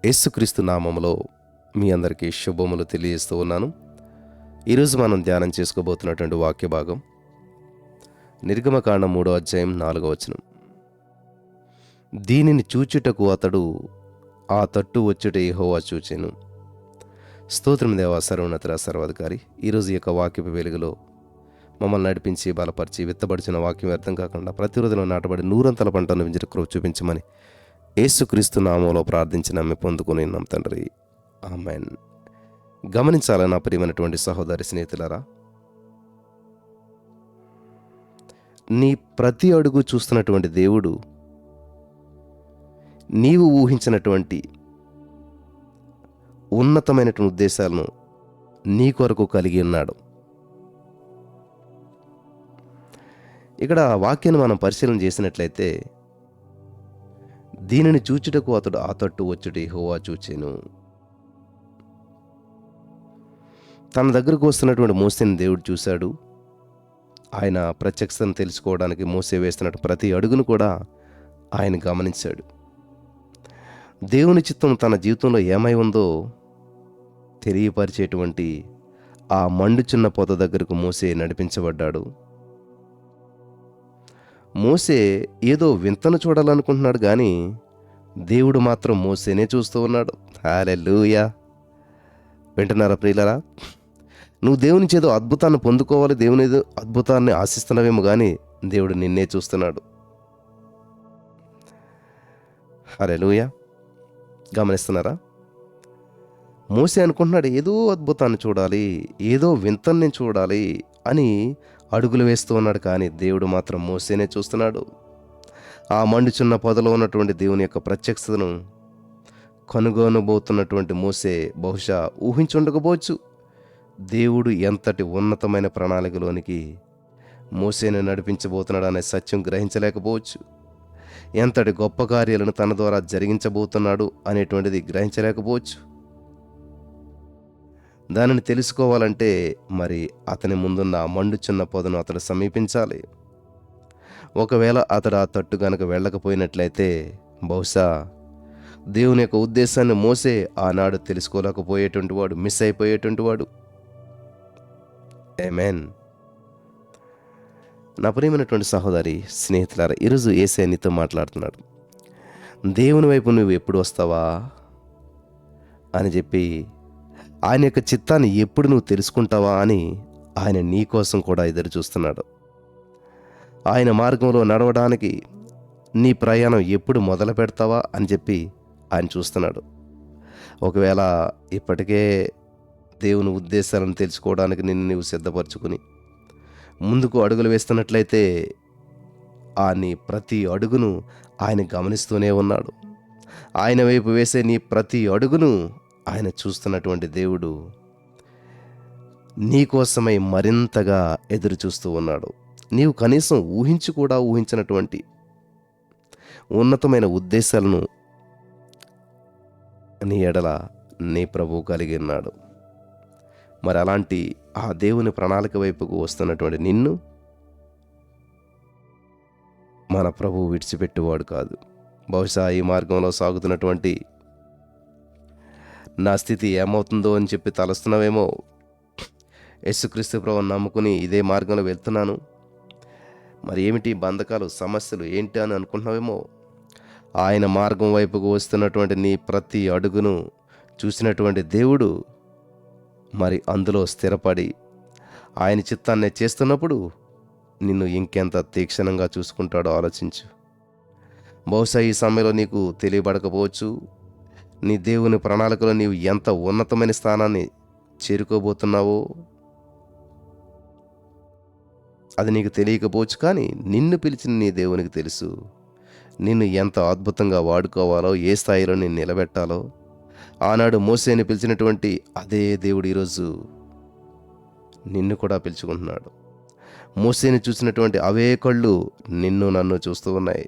యేసుక్రీస్తు నామములో మీ అందరికీ శుభములు తెలియజేస్తూ ఉన్నాను. ఈరోజు మనం ధ్యానం చేసుకోబోతున్నటువంటి వాక్య భాగం నిర్గమకాండం 3వ అధ్యాయం 4వ వచనం. దీనిని చూచుటకు అతడు ఆ తట్టు వచ్చుట యెహోవా చూచెను. స్తోత్రం దేవా, సర్వోన్నత సర్వాధికారి. ఈరోజు ఈ యొక్క వాక్యపు వెలుగులో మమ్మల్ని నడిపించి బలపరిచి విత్తబడిచిన వాక్యం వ్యర్థం కాకుండా ప్రతిరోజులో నాటబడి నూరంతల పంటను వింజర కృప చూపించమని యేసుక్రీస్తు నామంలో ప్రార్థించి నమ్మి పొందుకుని ఉన్నాం తండ్రి, ఆమేన్. గమనించాలని నా ప్రియమైనటువంటి సహోదరి స్నేహితులారా, నీ ప్రతి అడుగు చూస్తున్నటువంటి దేవుడు నీవు ఊహించినటువంటి ఉన్నతమైనటువంటి ఉద్దేశాలను నీ కొరకు కలిగి ఉన్నాడు. ఇక్కడ వాక్యాన్ని మనం పరిశీలన చేసినట్లయితే, దీనిని చూచుటకు అతడు ఆ తట్టు వచ్చుట యెహోవా చూచెను. తన దగ్గరకు వస్తున్నటువంటి మోసేని దేవుడు చూశాడు. ఆయన ప్రత్యక్షతను తెలుసుకోవడానికి మోసే వేస్తున్నట్టు ప్రతి అడుగును కూడా ఆయన గమనించాడు. దేవుని చిత్తం తన జీవితంలో ఏమై ఉందో తెలియపరిచేటువంటి ఆ మండుచున్న పొద దగ్గరకు మోసే నడిపించబడ్డాడు. మోసే ఏదో వింతను చూడాలనుకుంటున్నాడు, కానీ దేవుడు మాత్రం మోసేనే చూస్తూ ఉన్నాడు. హల్లెలూయా! వింటున్నారా ప్రియులారా? నువ్వు దేవుని చేదో అద్భుతాన్ని పొందుకోవాలి, దేవుని ఏదో అద్భుతాన్ని ఆశిస్తున్నావేమో, కానీ దేవుడు నిన్నే చూస్తున్నాడు. హల్లెలూయా! గమనిస్తున్నారా? మోసే అనుకుంటున్నాడు ఏదో అద్భుతాన్ని చూడాలి, ఏదో వింతను నేను చూడాలి అని అడుగులు వేస్తూ ఉన్నాడు, కానీ దేవుడు మాత్రం మోసేనే చూస్తున్నాడు. ఆ మండుచున్న పొదలో ఉన్నటువంటి దేవుని యొక్క ప్రత్యక్షతను కనుగొనబోతున్నటువంటి మోసే బహుశా ఊహించుండకపోవచ్చు. దేవుడు ఎంతటి ఉన్నతమైన ప్రణాళికలోనికి మోసేని నడిపించబోతున్నాడు అనే సత్యం గ్రహించలేకపోవచ్చు. ఎంతటి గొప్ప కార్యాలను తన ద్వారా జరిగించబోతున్నాడు అనేటువంటిది గ్రహించలేకపోవచ్చు. దానిని తెలుసుకోవాలంటే మరి అతని ముందున్న మండుచున్న పొదను అతడు సమీపించాలి. ఒకవేళ అతడు ఆ తట్టు గనక వెళ్ళకపోయినట్లయితే బహుశా దేవుని యొక్క ఉద్దేశాన్ని మోసే ఆనాడు తెలుసుకోలేకపోయేటువంటి వాడు, మిస్ అయిపోయేటువంటి వాడు. ఆమేన్. నా ప్రియమైనటువంటి సహోదరి స్నేహితులారా, ఈరోజు యేసయ్య నీతో మాట్లాడుతున్నాడు. దేవుని వైపు నువ్వు ఎప్పుడు వస్తావా అని చెప్పి, ఆయన యొక్క చిత్తాన్ని ఎప్పుడు నువ్వు తెలుసుకుంటావా అని ఆయన నీ కోసం కూడా ఎదురు చూస్తున్నాడు. ఆయన మార్గంలో నడవడానికి నీ ప్రయాణం ఎప్పుడు మొదలు పెడతావా అని చెప్పి ఆయన చూస్తున్నాడు. ఒకవేళ ఇప్పటికే దేవుని ఉద్దేశాలను తెలుసుకోవడానికి నిన్ను నీవు సిద్ధపరచుకుని ముందుకు అడుగులు వేస్తున్నట్లయితే ఆ నీ ప్రతి అడుగును ఆయన గమనిస్తూనే ఉన్నాడు. ఆయన వైపు వేసే నీ ప్రతి అడుగును ఆయన చూస్తున్నటువంటి దేవుడు నీకోసమై మరింతగా ఎదురు చూస్తూ ఉన్నాడు. నీవు కనీసం ఊహించి కూడా ఊహించినటువంటి ఉన్నతమైన ఉద్దేశాలను నీ ఎడల నీ ప్రభువు కలిగి ఉన్నాడు. మరి అలాంటి ఆ దేవుని ప్రణాళిక వైపుకు వస్తున్నటువంటి నిన్ను మన ప్రభువు విడిచిపెట్టేవాడు కాదు. బహుశా ఈ మార్గంలో సాగుతున్నటువంటి నా స్థితి ఏమవుతుందో అని చెప్పి తలస్తున్నావేమో. యేసుక్రీస్తు ప్రభువుని నమ్ముకుని ఇదే మార్గంలో వెళ్తున్నాను, మరి ఏమిటి బంధకాలు, సమస్యలు ఏంటి అని అనుకుంటున్నావేమో. ఆయన మార్గం వైపుకు వస్తున్నటువంటి నీ ప్రతి అడుగును చూసినటువంటి దేవుడు మరి అందులో స్థిరపడి ఆయన చిత్తాన్ని చేస్తున్నప్పుడు నిన్ను ఇంకెంత తీక్షణంగా చూసుకుంటాడో ఆలోచించు. బహుశా ఈ సమయంలో నీకు తెలియబడకపోవచ్చు, నీ దేవుని ప్రణాళికలో నీవు ఎంత ఉన్నతమైన స్థానాన్ని చేరుకోబోతున్నావో అది నీకు తెలియకపోవచ్చు, కానీ నిన్ను పిలిచిన నీ దేవునికి తెలుసు. నిన్ను ఎంత అద్భుతంగా వాడుకోవాలో, ఏ స్థాయిలో నిన్ను నిలబెట్టాలో. ఆనాడు మోసేని పిలిచినటువంటి అదే దేవుడు ఈరోజు నిన్ను కూడా పిలుచుకుంటున్నాడు. మోసేని చూసినటువంటి అవే కళ్ళు నిన్ను నన్ను చూస్తూ ఉన్నాయి.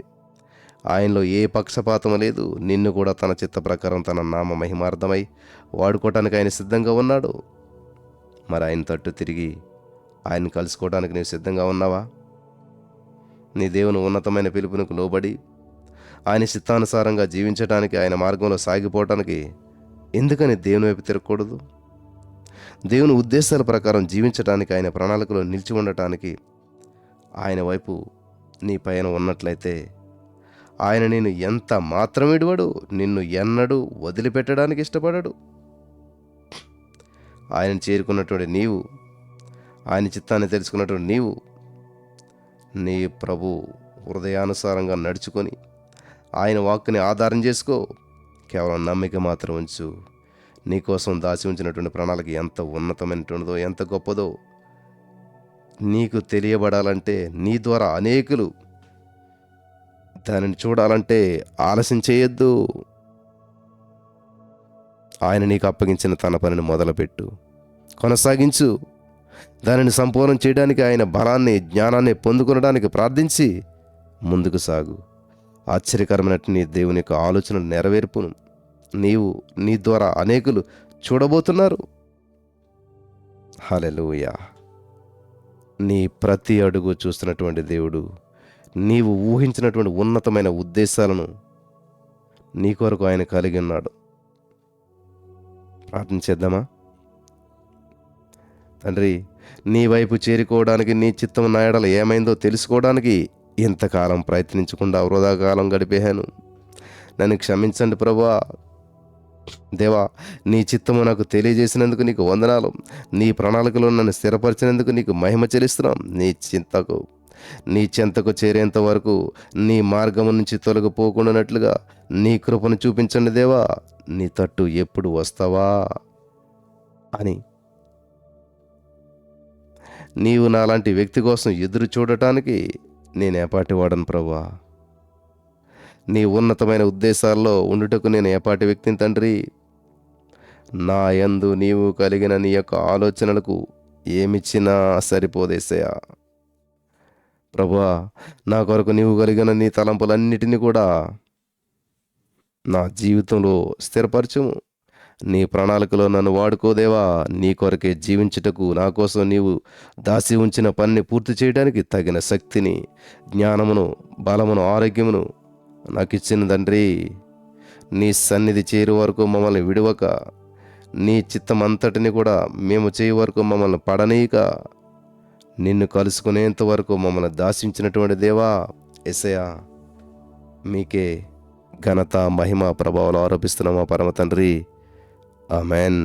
ఆయనలో ఏ పక్షపాతం లేదు. నిన్ను కూడా తన చిత్త ప్రకారం తన నామ మహిమార్థమై వాడుకోవటానికి ఆయన సిద్ధంగా ఉన్నాడు. మరి ఆయన తట్టు తిరిగి ఆయన కలుసుకోవడానికి నీవు సిద్ధంగా ఉన్నావా? నీ దేవుని ఉన్నతమైన పిలుపునకు లోబడి ఆయన చిత్తానుసారంగా జీవించడానికి, ఆయన మార్గంలో సాగిపోవటానికి ఎందుకని దేవుని వైపు తిరగకూడదు? దేవుని ఉద్దేశాల ప్రకారం జీవించటానికి, ఆయన ప్రణాళికలో నిలిచి ఉండటానికి ఆయన వైపు నీ పైన ఉన్నట్లయితే ఆయన నేను ఎంత మాత్రం విడువడు, నిన్ను ఎన్నడూ వదిలిపెట్టడానికి ఇష్టపడడు. ఆయన చేరుకున్నటువంటి నీవు, ఆయన చిత్తాన్ని తెలుసుకున్నటువంటి నీవు నీ ప్రభు హృదయానుసారంగా నడుచుకొని ఆయన వాక్కుని ఆధారం చేసుకో. కేవలం నమ్మిక మాత్రం ఉంచు. నీకోసం దాచి ఉంచినటువంటి ప్రణాళిక ఎంత ఉన్నతమైనటువంటిదో, ఎంత గొప్పదో నీకు తెలియబడాలంటే, నీ ద్వారా అనేకులు దానిని చూడాలంటే ఆలస్యం చేయొద్దు. ఆయన నీకు అప్పగించిన తన పనిని మొదలుపెట్టు, కొనసాగించు. దానిని సంపూర్ణం చేయడానికి ఆయన బలాన్ని, జ్ఞానాన్ని పొందుకొనడానికి ప్రార్థించి ముందుకు సాగు. ఆశ్చర్యకరమైనట్టు నీ దేవుని యొక్క ఆలోచనలు నెరవేర్పును నీవు, నీ ద్వారా అనేకులు చూడబోతున్నారు. హల్లెలూయా. నీ ప్రతి అడుగు చూస్తున్నటువంటి దేవుడు నీవు ఊహించినటువంటి ఉన్నతమైన ఉద్దేశాలను నీ కొరకు ఆయన కలిగి ఉన్నాడు. ప్రార్థన చేద్దామా? తండ్రి, నీ వైపు చేరుకోవడానికి, నీ చిత్తం నా ఎడల ఏమైందో తెలుసుకోవడానికి ఇంతకాలం ప్రయత్నించకుండా వృధా కాలం గడిపేశాను. నన్ను క్షమించండి ప్రభువా. దేవా, నీ చిత్తము నాకు తెలియజేసినందుకు నీకు వందనాలు. నీ ప్రణాళికలో నన్ను స్థిరపరిచినందుకు నీకు మహిమ చెల్లిస్తున్నాం. నీ చెంతకు చేరేంత వరకు నీ మార్గము నుంచి తొలగిపోకుండానట్లుగా నీ కృపను చూపించండి దేవా. నీ తట్టు ఎప్పుడు వస్తావా అని నీవు నాలాంటి వ్యక్తి కోసం ఎదురు చూడటానికి నేను ఏపాటి వాడను ప్రభువా. నీ ఉన్నతమైన ఉద్దేశాల్లో ఉండుటకు నేను ఏపాటి వ్యక్తిని తండ్రి. నా యందు నీవు కలిగిన నీ యొక్క ఆలోచనలకు ఏమిచ్చినా సరిపోదేసయా. ప్రభువా, నా కొరకు నీవు కలిగిన నీ తలంపులన్నిటినీ కూడా నా జీవితంలో స్థిరపరచుము. నీ ప్రణాళికలో నన్ను వాడుకోదేవా. నీ కొరకే జీవించుటకు, నా కోసం నీవు దాసి ఉంచిన పనిని పూర్తి చేయడానికి తగిన శక్తిని, జ్ఞానమును, బలమును, ఆరోగ్యమును నాకు ఇచ్చిన తండ్రి. నీ సన్నిధి చేరు వరకు మమ్మల్ని విడవక, నీ చిత్తం అంతటిని కూడా మేము చేయ వరకు మమ్మల్ని పడనీయక, నిన్ను కలుసుకునేంత వరకు మమ్మల్ని దాసించినటువంటి దేవా యేసయ్యా, మీకే ఘనత, మహిమ, ప్రభావాలు ఆరోపిస్తున్నామా పరమ తండ్రి. ఆమెన్.